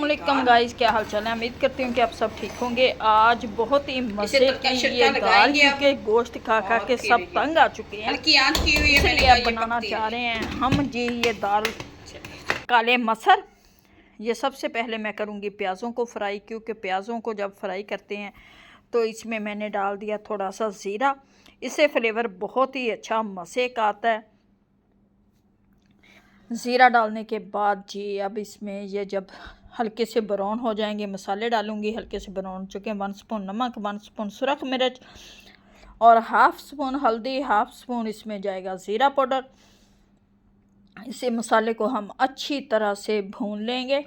अस्सलामुअलैकुम गाइस, क्या हाल चाल है। उम्मीद करती हूँ कि आप सब ठीक होंगे। आज बहुत ही मज़े की ये दाल, क्योंकि गोश्त खा खा के सब तंग आ चुके हैं, इसलिए अब बनाना चाह रहे हैं हम जी ये दाल काले मसर। ये सबसे पहले मैं करूँगी प्याज़ों को फ्राई, क्योंकि प्याज़ों को जब फ्राई करते हैं तो इसमें मैंने डाल दिया थोड़ा सा ज़ीरा। इससे फ्लेवर बहुत ही अच्छा मज़े का आता है। ज़ीरा डालने के बाद जी अब इसमें ये जब हल्के से ब्राउन हो जाएंगे, मसाले डालूंगी। हल्के से ब्राउन चुके, 1 स्पून नमक, 1 स्पून सुरख मिर्च और 1/2 स्पून हल्दी, 1/2 स्पून इसमें जाएगा ज़ीरा पाउडर। इसे मसाले को हम अच्छी तरह से भून लेंगे।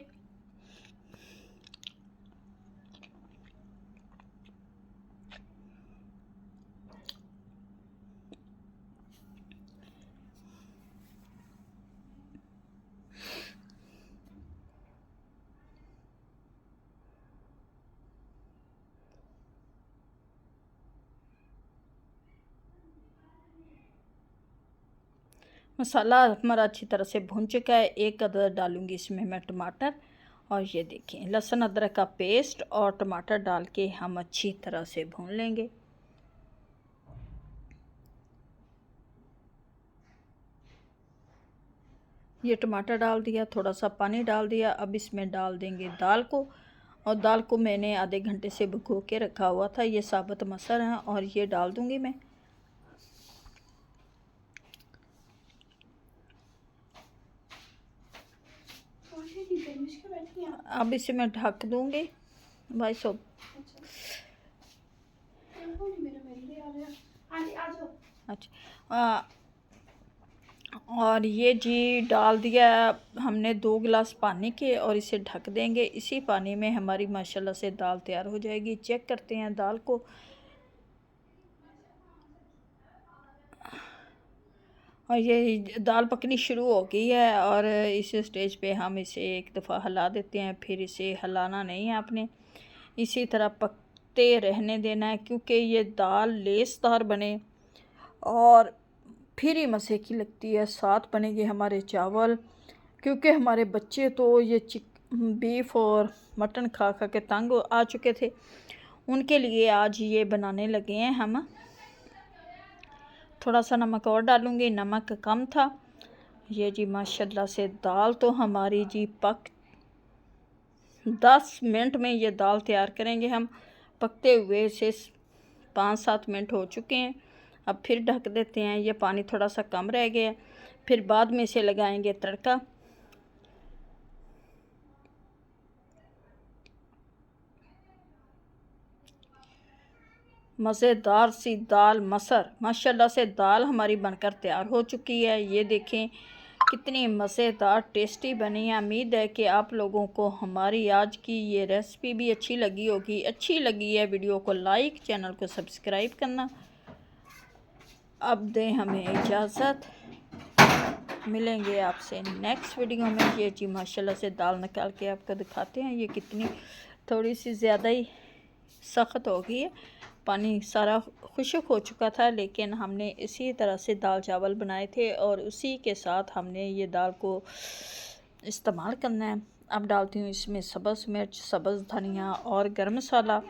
मसाला हमारा अच्छी तरह से भून चुका है। एक अदरक डालूंगी इसमें मैं टमाटर, और ये देखिए लहसुन अदरक का पेस्ट और टमाटर डाल के हम अच्छी तरह से भून लेंगे। ये टमाटर डाल दिया, थोड़ा सा पानी डाल दिया। अब इसमें डाल देंगे दाल को, और दाल को मैंने आधे घंटे से भिगो के रखा हुआ था। ये साबुत मसर है और ये डाल दूंगी मैं। अब इसे मैं ढक दूंगी भाई साहब। अच्छा, और ये जी डाल दिया हमने 2 गिलास पानी के, और इसे ढक देंगे। इसी पानी में हमारी माशाल्लाह से दाल तैयार हो जाएगी। चेक करते हैं दाल को। और ये दाल पकनी शुरू हो गई है, और इस स्टेज पे हम इसे एक दफ़ा हिला देते हैं। फिर इसे हिलाना नहीं है आपने, इसी तरह पकते रहने देना है, क्योंकि ये दाल लेसदार बने और फिर ही मज़े की लगती है। साथ बनेंगे हमारे चावल, क्योंकि हमारे बच्चे तो ये बीफ और मटन खा खा के तंग आ चुके थे। उनके लिए आज ये बनाने लगे हैं हम। थोड़ा सा नमक और डालूँगी, नमक कम था। ये जी माशाल्लाह से दाल तो हमारी जी 10 मिनट में ये दाल तैयार करेंगे हम। पकते हुए से 5-7 मिनट हो चुके हैं। अब फिर ढक देते हैं। ये पानी थोड़ा सा कम रह गया, फिर बाद में इसे लगाएंगे तड़का। मज़ेदार सी दाल मसर, माशाल्लाह से दाल हमारी बनकर तैयार हो चुकी है। ये देखें कितनी मज़ेदार टेस्टी बनी है। उम्मीद है कि आप लोगों को हमारी आज की ये रेसिपी भी अच्छी लगी होगी। अच्छी लगी है वीडियो को लाइक, चैनल को सब्सक्राइब करना। अब दें हमें इजाज़त, मिलेंगे आपसे नेक्स्ट वीडियो में। ये जी माशाल्लाह से दाल निकाल के आपको दिखाते हैं। ये कितनी थोड़ी सी ज़्यादा ही सख्त हो गई है, पानी सारा खुश्क हो चुका था, लेकिन हमने इसी तरह से दाल चावल बनाए थे और उसी के साथ हमने ये दाल को इस्तेमाल करना है। अब डालती हूँ इसमें सब्ज़ मिर्च, सब्ज़ धनिया और गरम मसाला,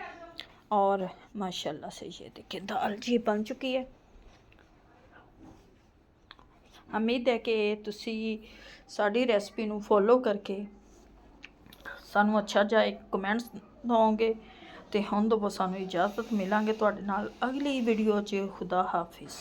और माशाल्लाह से ये देखिए दाल जी बन चुकी है। उम्मीद है कि तुसी साड़ी रेसिपी नू फॉलो करके सानू अच्छा जाए कमेंट्स दोगे। तो हुण दो सानू इजाज़त, मिलांगे तुहाडे नाल अगली वीडियो च। खुदा हाफिज़।